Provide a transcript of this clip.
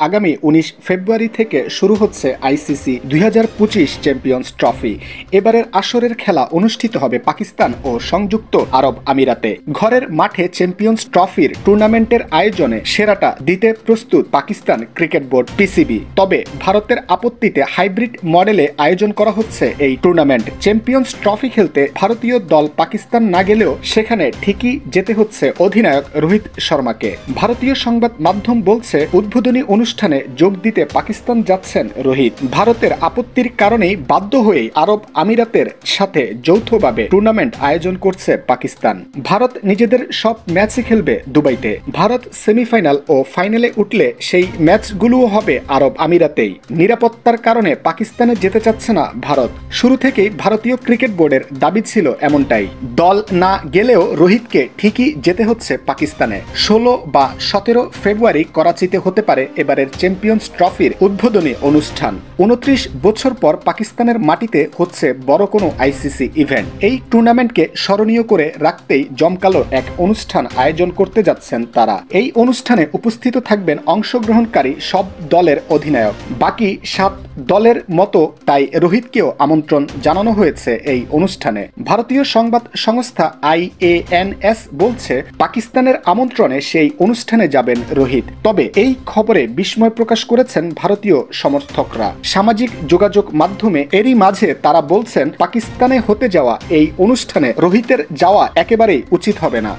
আগামী ১৯ ফেব্রুয়ারি থেকে শুরু হচ্ছে আইসিসি ২০২৫ চ্যাম্পিয়ন্স ট্রফি। এবারের আসরের খেলা অনুষ্ঠিত হবে পাকিস্তান ও সংযুক্ত আরব আমিরাতে। ঘরের মাঠে চ্যাম্পিয়ন্স ট্রফির টুর্নামেন্টের আয়োজনে সেরাটা দিতে প্রস্তুত পাকিস্তান ক্রিকেট বোর্ড পিসিবি। তবে ভারতের আপত্তিতে হাইব্রিড মডেলে আয়োজন করা হচ্ছে এই টুর্নামেন্ট। চ্যাম্পিয়ন্স ট্রফি খেলতে ভারতীয় দল পাকিস্তান না গেলেও সেখানে ঠিকই যেতে হচ্ছে অধিনায়ক রোহিত শর্মাকে। ভারতীয় সংবাদ মাধ্যম বলছে, উদ্বোধনী অনুষ্ঠানে যোগ দিতে পাকিস্তান যাচ্ছেন রোহিত। ভারতের আপত্তির কারণেই বাধ্য হয়েই আরব আমিরাতের সাথে যৌথভাবে টুর্নামেন্ট আয়োজন করছে পাকিস্তান। ভারত নিজেদের সব ম্যাচই খেলবে দুবাইতে। ভারত সেমিফাইনাল ও ফাইনালে উঠলে সেই ম্যাচগুলোও হবে আরব আমিরাতেই। নিরাপত্তার কারণে পাকিস্তানে যেতে চাচ্ছে না ভারত। শুরু থেকেই ভারতীয় ক্রিকেট বোর্ডের দাবি ছিল এমনটাই। দল না গেলেও রোহিতকে ঠিকই যেতে হচ্ছে পাকিস্তানে। ১৬ বা ১৭ ফেব্রুয়ারি করাচিতে হতে পারে এবারের চ্যাম্পিয়ন্স ট্রফির উদ্বোধনী অনুষ্ঠান। ২৯ বছর পর পাকিস্তানের মাটিতে হচ্ছে বড় কোনো আইসিসি ইভেন্ট। এই টুর্নামেন্টকে স্মরণীয় করে রাখতেই জমকালো এক অনুষ্ঠান আয়োজন করতে যাচ্ছেন তারা। এই অনুষ্ঠানে উপস্থিত থাকবেন অংশগ্রহণকারী সব দলের অধিনায়ক। বাকি ৭ দলের মতো তাই রোহিতকেও আমন্ত্রণ জানানো হয়েছে এই অনুষ্ঠানে। ভারতীয় সংবাদ সংস্থা IANS বলছে, পাকিস্তানের আমন্ত্রণে সেই অনুষ্ঠানে যাবেন রোহিত। তবে এই খবরে বিস্ময় প্রকাশ করেছেন ভারতীয় সমর্থকরা সামাজিক যোগাযোগ মাধ্যমে। এরই মাঝে তারা বলছেন, পাকিস্তানে হতে যাওয়া এই অনুষ্ঠানে রোহিতের যাওয়া একেবারেই উচিত হবে না।